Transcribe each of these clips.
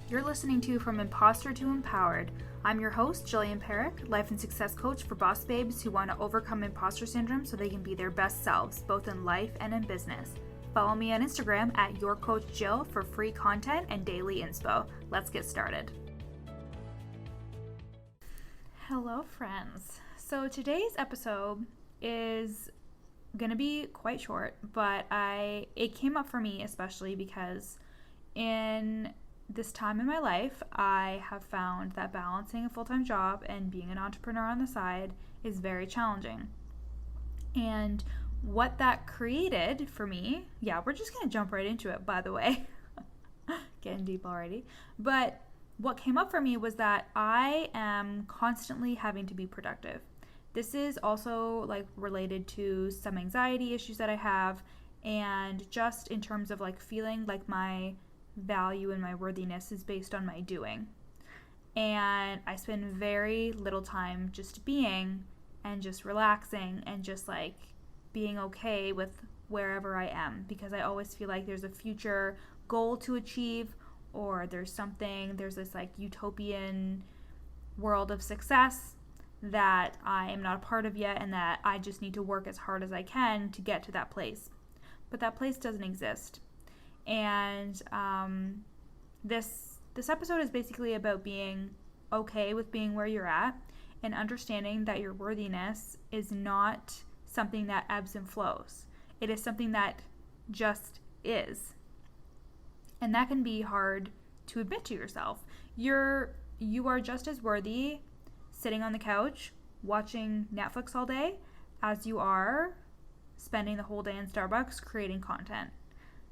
You're listening to From Imposter to Empowered. I'm your host, Jillian Perrick, life and success coach for boss babes who want to overcome imposter syndrome so they can be their best selves, both in life and in business. Follow me on Instagram at YourCoachJill for free content and daily inspo. Let's get started. Hello, friends. So today's episode is going to be quite short, but it came up for me especially because in this time in my life, I have found that balancing a full-time job and being an entrepreneur on the side is very challenging. And what that created for me, we're just going to jump right into it, by the way. Getting deep already. But what came up for me was that I am constantly having to be productive. This is also related to some anxiety issues that I have, and just in terms of feeling like my value and my worthiness is based on my doing. And I spend very little time just being and just relaxing and just being okay with wherever I am, because I always feel like there's a future goal to achieve, or there's this utopian world of success that I am not a part of yet, and that I just need to work as hard as I can to get to that place. But that place doesn't exist. And this episode is basically about being okay with being where you're at and understanding that your worthiness is not something that ebbs and flows. It is something that just is. And that can be hard to admit to yourself. You are just as worthy sitting on the couch watching Netflix all day as you are spending the whole day in Starbucks creating content.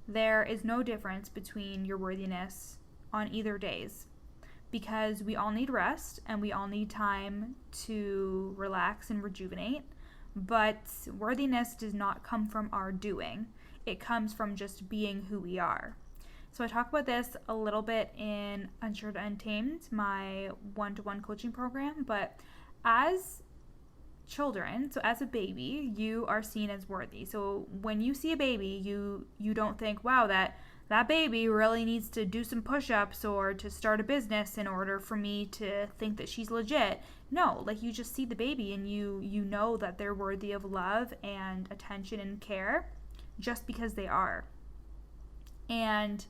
There is no difference between your worthiness on either days, because we all need rest and we all need time to relax and rejuvenate. But worthiness does not come from our doing. It comes from just being who we are. So I talk about this a little bit in Unsure to Untamed, my one-to-one coaching program. But as children, so as a baby, you are seen as worthy. So when you see a baby, you don't think, wow, that baby really needs to do some push-ups or to start a business in order for me to think that she's legit. No, you just see the baby and you know that they're worthy of love and attention and care just because they are. And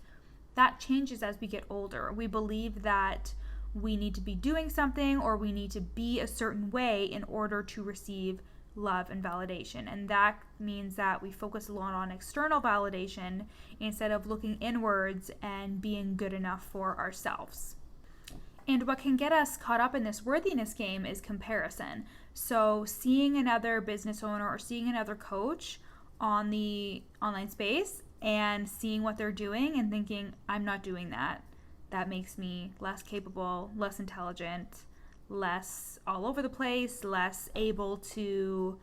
that changes as we get older. We believe that we need to be doing something or we need to be a certain way in order to receive love and validation. And that means that we focus a lot on external validation instead of looking inwards and being good enough for ourselves. And what can get us caught up in this worthiness game is comparison. So seeing another business owner or seeing another coach on the online space and seeing what they're doing and thinking, I'm not doing that. That makes me less capable, less intelligent, less all over the place, less able to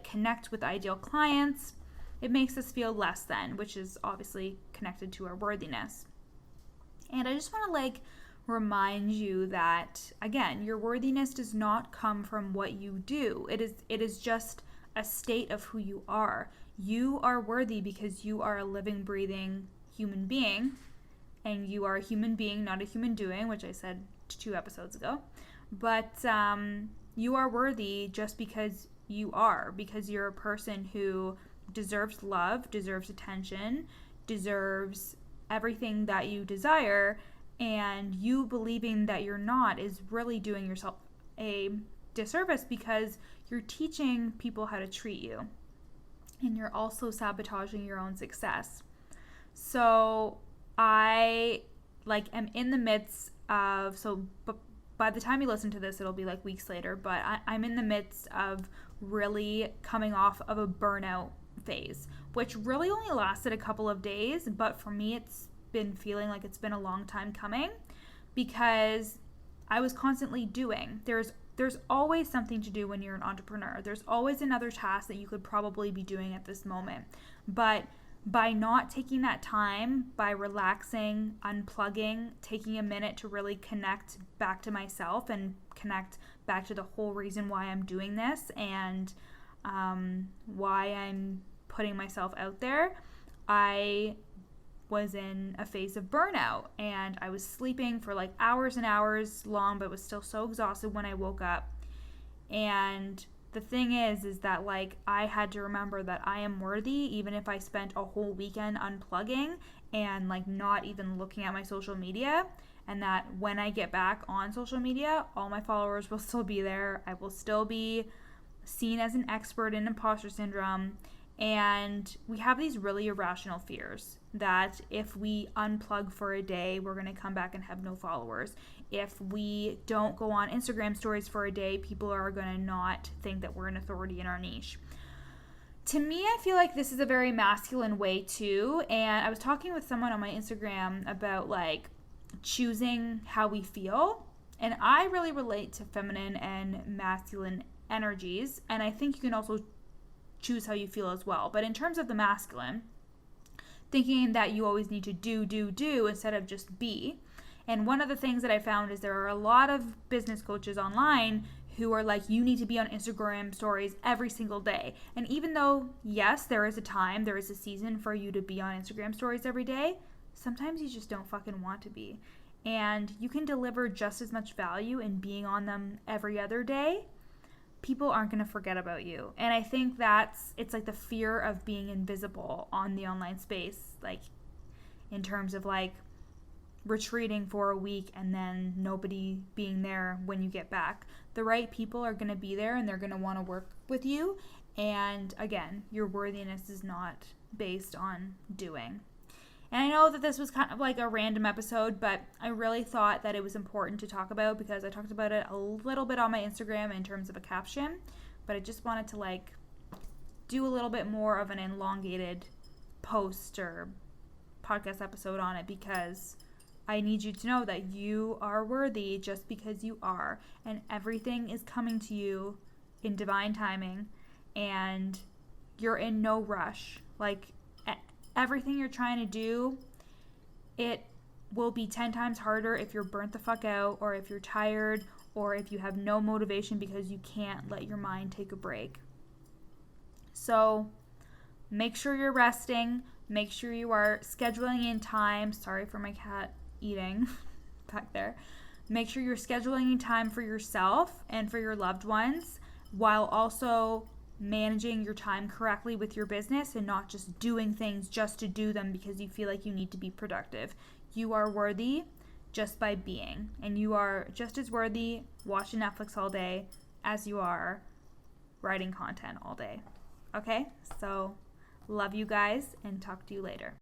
connect with ideal clients. It makes us feel less than, which is obviously connected to our worthiness. And I just want to remind you that, again, your worthiness does not come from what you do. It is just a state of who you are. You are worthy because you are a living, breathing human being. And you are a human being, not a human doing, which I said 2 episodes ago. But you are worthy just because you are, because you're a person who deserves love, deserves attention, deserves everything that you desire. And you believing that you're not is really doing yourself a disservice, because you're teaching people how to treat you. And you're also sabotaging your own success. So I am in the midst of, but by the time you listen to this, it'll be weeks later, but I'm in the midst of really coming off of a burnout phase, which really only lasted a couple of days. But for me, it's been feeling like it's been a long time coming, because I was constantly doing. There's always something to do when you're an entrepreneur. There's always another task that you could probably be doing at this moment. But by not taking that time, by relaxing, unplugging, taking a minute to really connect back to myself and connect back to the whole reason why I'm doing this and why I'm putting myself out there, I was in a phase of burnout, and I was sleeping for like hours and hours long, but was still so exhausted when I woke up. And the thing is that like I had to remember that I am worthy even if I spent a whole weekend unplugging and like not even looking at my social media, and that when I get back on social media, all my followers will still be there. I will still be seen as an expert in imposter syndrome. And we have these really irrational fears that if we unplug for a day, we're going to come back and have no followers. If we don't go on Instagram stories for a day, people are going to not think that we're an authority in our niche. To me, I feel like this is a very masculine way too. And I was talking with someone on my Instagram about like choosing how we feel. And I really relate to feminine and masculine energies. And I think you can also choose how you feel as well. But in terms of the masculine, thinking that you always need to do instead of just be. And one of the things that I found is there are a lot of business coaches online who are like, you need to be on Instagram stories every single day. And even though, yes, there is a time, there is a season for you to be on Instagram stories every day, sometimes you just don't fucking want to be. And you can deliver just as much value in being on them every other day. People aren't going to forget about you. And I think it's like the fear of being invisible on the online space, like in terms of like retreating for a week and then nobody being there when you get back. The right people are going to be there and they're going to want to work with you. And again, your worthiness is not based on doing. And I know that this was kind of like a random episode, but I really thought that it was important to talk about because I talked about it a little bit on my Instagram in terms of a caption, but I just wanted to like do a little bit more of an elongated post or podcast episode on it because I need you to know that you are worthy just because you are, and everything is coming to you in divine timing, and you're in no rush. Like, everything you're trying to do, it will be 10 times harder if you're burnt the fuck out, or if you're tired, or if you have no motivation because you can't let your mind take a break. So make sure you're resting. Make sure you are scheduling in time. Sorry for my cat eating back there. Make sure you're scheduling in time for yourself and for your loved ones, while also managing your time correctly with your business and not just doing things just to do them because you feel like you need to be productive. You are worthy just by being, and you are just as worthy watching Netflix all day as you are writing content all day. Okay? So love you guys and talk to you later.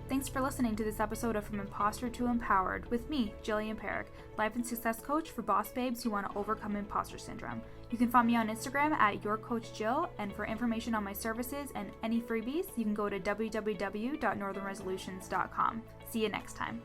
Thanks for listening to this episode of From Imposter to Empowered with me, Jillian Perrick, life and success coach for boss babes who want to overcome imposter syndrome. You can find me on Instagram at yourcoachjill, and for information on my services and any freebies, you can go to www.northernresolutions.com. See you next time.